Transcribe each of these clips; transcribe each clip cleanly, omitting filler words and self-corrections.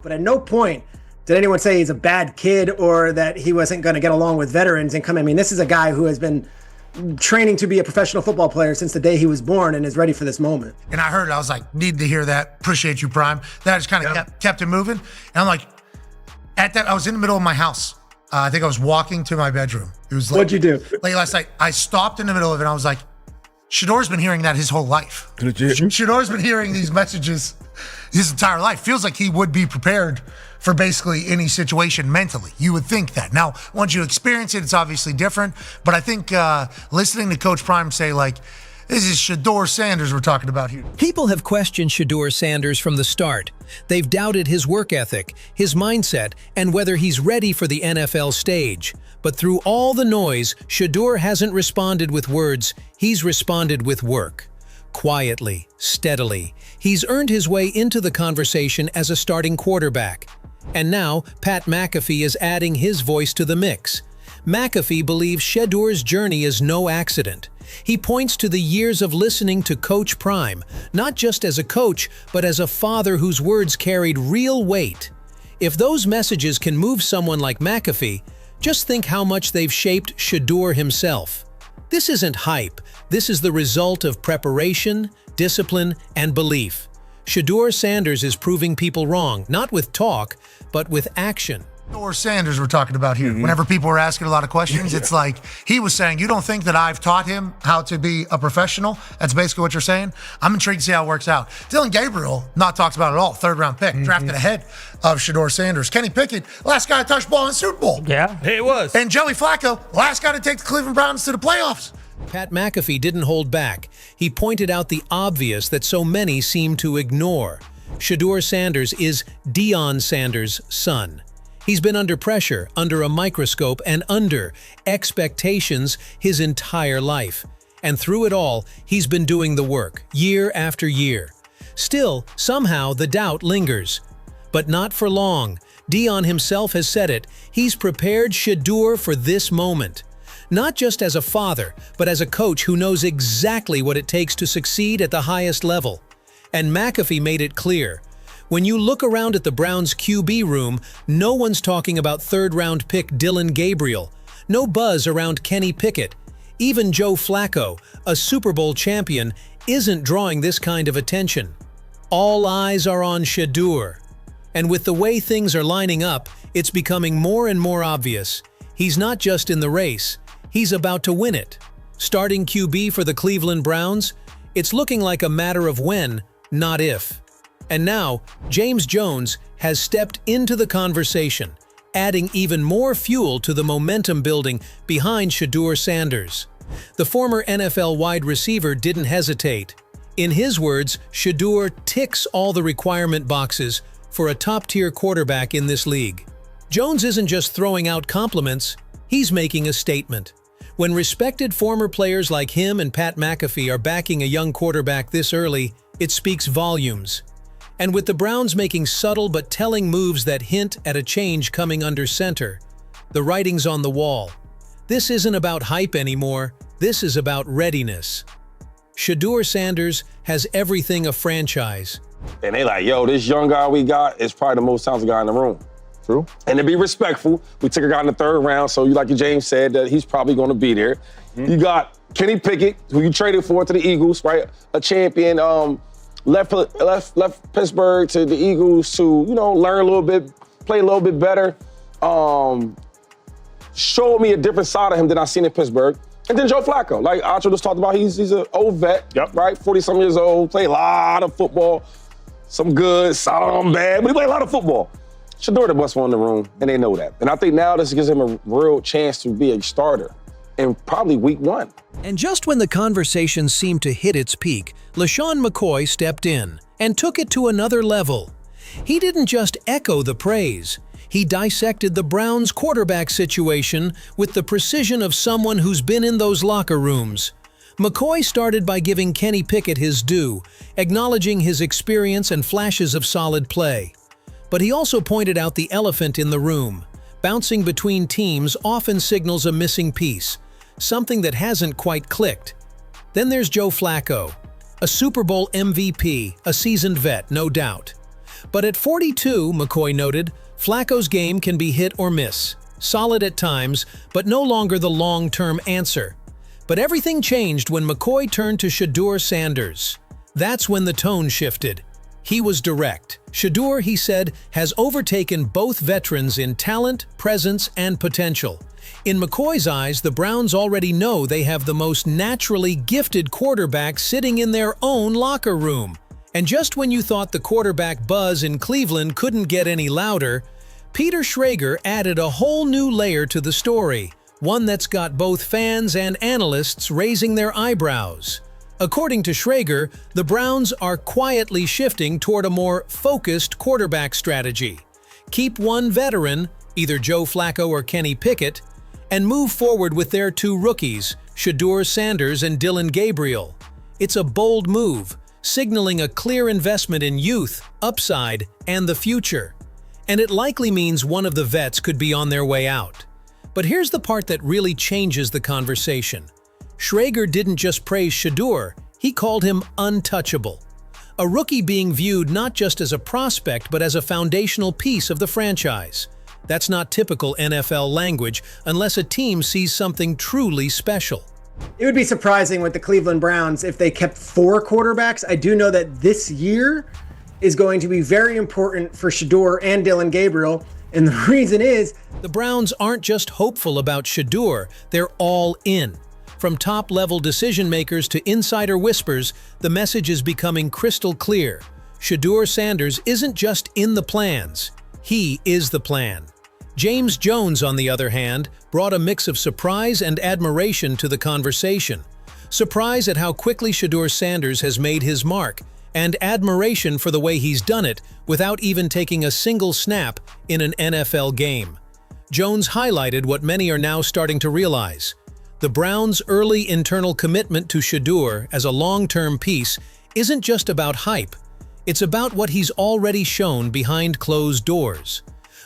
But at no point did anyone say he's a bad kid or that he wasn't going to get along with veterans and come. I mean, this is a guy who has been training to be a professional football player since the day he was born and is ready for this moment. And I heard it. I was like, need to hear that. Appreciate you, Prime. That just kind of kept it moving. And I'm like, at that, I was in the middle of my house. I think I was walking to my bedroom. It was like, what'd you do? Late last night. I stopped in the middle of it. And I was like, Shedeur's been hearing that his whole life. Shedeur's been hearing these messages his entire life. Feels like he would be prepared for basically any situation mentally. You would think that. Now, once you experience it, it's obviously different. But I think listening to Coach Prime say, like, this is Shedeur Sanders we're talking about here. People have questioned Shedeur Sanders from the start. They've doubted his work ethic, his mindset, and whether he's ready for the NFL stage. But through all the noise, Shedeur hasn't responded with words, he's responded with work. Quietly, steadily, he's earned his way into the conversation as a starting quarterback. And now, Pat McAfee is adding his voice to the mix. McAfee believes Shedeur's journey is no accident. He points to the years of listening to Coach Prime, not just as a coach, but as a father whose words carried real weight. If those messages can move someone like McAfee, just think how much they've shaped Shedeur himself. This isn't hype. This is the result of preparation, discipline, and belief. Shedeur Sanders is proving people wrong, not with talk, but with action. Shedeur Sanders we're talking about here. Whenever people are asking a lot of questions, it's like he was saying, you don't think that I've taught him how to be a professional? That's basically what you're saying. I'm intrigued to see how it works out. Dylan Gabriel, not talked about at all, third-round pick, drafted ahead of Shedeur Sanders. Kenny Pickett, last guy to touch ball in the Super Bowl. Yeah, it was. And Joey Flacco, last guy to take the Cleveland Browns to the playoffs. Pat McAfee didn't hold back. He pointed out the obvious that so many seem to ignore. Shedeur Sanders is Deion Sanders' son. He's been under pressure, under a microscope, and under expectations his entire life. And through it all, he's been doing the work, year after year. Still, somehow, the doubt lingers. But not for long. Deion himself has said it. He's prepared Shedeur for this moment. Not just as a father, but as a coach who knows exactly what it takes to succeed at the highest level. And McAfee made it clear. When you look around at the Browns' QB room, no one's talking about third-round pick Dylan Gabriel. No buzz around Kenny Pickett. Even Joe Flacco, a Super Bowl champion, isn't drawing this kind of attention. All eyes are on Shedeur. And with the way things are lining up, it's becoming more and more obvious. He's not just in the race, he's about to win it. Starting QB for the Cleveland Browns, it's looking like a matter of when, not if. And now, James Jones has stepped into the conversation, adding even more fuel to the momentum building behind Shedeur Sanders. The former NFL wide receiver didn't hesitate. In his words, Shedeur ticks all the requirement boxes for a top-tier quarterback in this league. Jones isn't just throwing out compliments, he's making a statement. When respected former players like him and Pat McAfee are backing a young quarterback this early, it speaks volumes. And with the Browns making subtle but telling moves that hint at a change coming under center, the writing's on the wall. This isn't about hype anymore, this is about readiness. Shedeur Sanders has everything a franchise. And they like, yo, this young guy we got is probably the most talented guy in the room. True. And to be respectful, we took a guy in the third round, so like James said, that he's probably going to be there. You got Kenny Pickett, who you traded for to the Eagles, right? A champion, left Pittsburgh to the Eagles to, learn a little bit, play a little bit better. Showed me a different side of him than I seen in Pittsburgh. And then Joe Flacco, like Acho just talked about, he's an old vet, right? 40-some years old, played a lot of football. Some good, some bad, but he played a lot of football. Shedeur the best one in the room, and they know that. And I think now this gives him a real chance to be a starter in probably week 1. And just when the conversation seemed to hit its peak, LeSean McCoy stepped in and took it to another level. He didn't just echo the praise. He dissected the Browns' quarterback situation with the precision of someone who's been in those locker rooms. McCoy started by giving Kenny Pickett his due, acknowledging his experience and flashes of solid play. But he also pointed out the elephant in the room. Bouncing between teams often signals a missing piece, something that hasn't quite clicked. Then there's Joe Flacco, a Super Bowl MVP, a seasoned vet, no doubt. But at 42, McCoy noted, Flacco's game can be hit or miss. Solid at times, but no longer the long-term answer. But everything changed when McCoy turned to Shedeur Sanders. That's when the tone shifted. He was direct. Shedeur, he said, has overtaken both veterans in talent, presence, and potential. In McCoy's eyes, the Browns already know they have the most naturally gifted quarterback sitting in their own locker room. And just when you thought the quarterback buzz in Cleveland couldn't get any louder, Peter Schrager added a whole new layer to the story, one that's got both fans and analysts raising their eyebrows. According to Schrager, the Browns are quietly shifting toward a more focused quarterback strategy. Keep one veteran, either Joe Flacco or Kenny Pickett, and move forward with their two rookies, Shedeur Sanders and Dillon Gabriel. It's a bold move, signaling a clear investment in youth, upside, and the future. And it likely means one of the vets could be on their way out. But here's the part that really changes the conversation. Schrager didn't just praise Shedeur, he called him untouchable. A rookie being viewed not just as a prospect but as a foundational piece of the franchise. That's not typical NFL language unless a team sees something truly special. It would be surprising with the Cleveland Browns if they kept 4 quarterbacks. I do know that this year is going to be very important for Shedeur and Dillon Gabriel, and the reason is the Browns aren't just hopeful about Shedeur, they're all in. From top-level decision-makers to insider whispers, the message is becoming crystal clear. Shedeur Sanders isn't just in the plans, he is the plan. James Jones, on the other hand, brought a mix of surprise and admiration to the conversation. Surprise at how quickly Shedeur Sanders has made his mark, and admiration for the way he's done it without even taking a single snap in an NFL game. Jones highlighted what many are now starting to realize. The Browns' early internal commitment to Shedeur as a long-term piece isn't just about hype. It's about what he's already shown behind closed doors.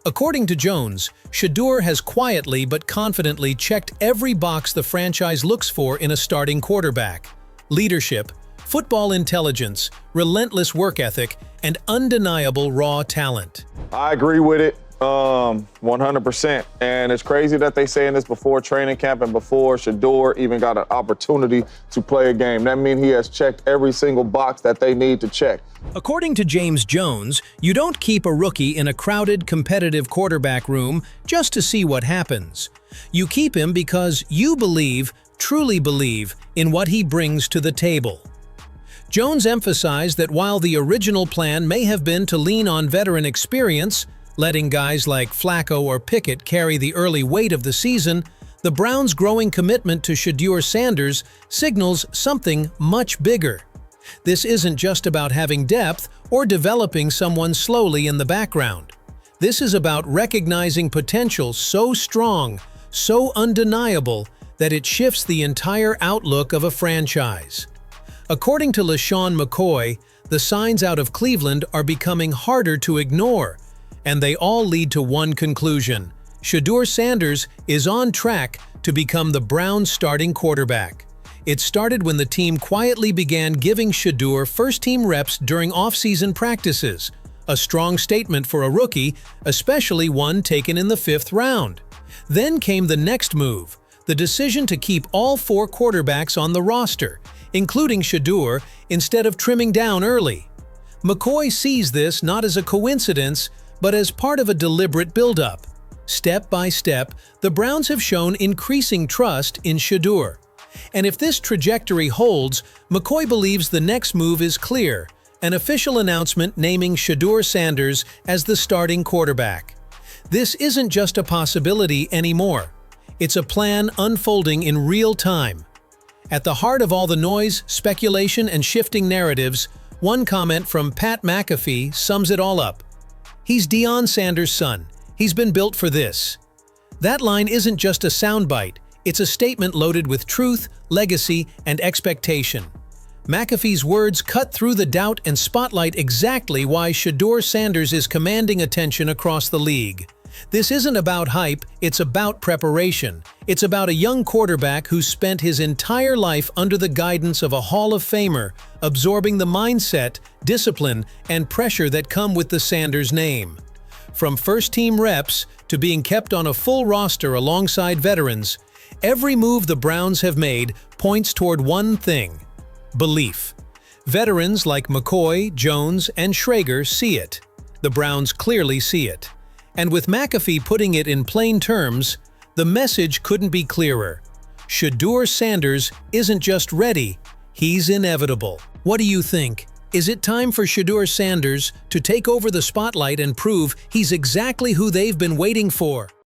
According to Jones, Shedeur has quietly but confidently checked every box the franchise looks for in a starting quarterback: leadership, football intelligence, relentless work ethic, and undeniable raw talent. I agree with it 100%. And it's crazy that they saying this before training camp and before Shedeur even got an opportunity to play a game. That means he has checked every single box that they need to check. According to James Jones, you don't keep a rookie in a crowded, competitive quarterback room just to see what happens. You keep him because you believe, truly believe, in what he brings to the table. Jones emphasized that while the original plan may have been to lean on veteran experience, letting guys like Flacco or Pickett carry the early weight of the season, the Browns' growing commitment to Shedeur Sanders signals something much bigger. This isn't just about having depth or developing someone slowly in the background. This is about recognizing potential so strong, so undeniable, that it shifts the entire outlook of a franchise. According to LeSean McCoy, the signs out of Cleveland are becoming harder to ignore, and they all lead to one conclusion: Shedeur Sanders is on track to become the Browns' starting quarterback. It started when the team quietly began giving Shedeur first-team reps during off-season practices, a strong statement for a rookie, especially one taken in the 5th round. Then came the next move, the decision to keep all 4 quarterbacks on the roster, including Shedeur, instead of trimming down early. McCoy sees this not as a coincidence, but as part of a deliberate buildup. Step by step, the Browns have shown increasing trust in Shedeur. And if this trajectory holds, McCoy believes the next move is clear: an official announcement naming Shedeur Sanders as the starting quarterback. This isn't just a possibility anymore. It's a plan unfolding in real time. At the heart of all the noise, speculation, and shifting narratives, one comment from Pat McAfee sums it all up. He's Deion Sanders' son. He's been built for this. That line isn't just a soundbite. It's a statement loaded with truth, legacy, and expectation. McAfee's words cut through the doubt and spotlight exactly why Shedeur Sanders is commanding attention across the league. This isn't about hype, it's about preparation. It's about a young quarterback who spent his entire life under the guidance of a Hall of Famer, absorbing the mindset, discipline, and pressure that come with the Sanders name. From first-team reps to being kept on a full roster alongside veterans, every move the Browns have made points toward one thing: belief. Veterans like McCoy, Jones, and Schrager see it. The Browns clearly see it. And with McAfee putting it in plain terms, the message couldn't be clearer. Shedeur Sanders isn't just ready, he's inevitable. What do you think? Is it time for Shedeur Sanders to take over the spotlight and prove he's exactly who they've been waiting for?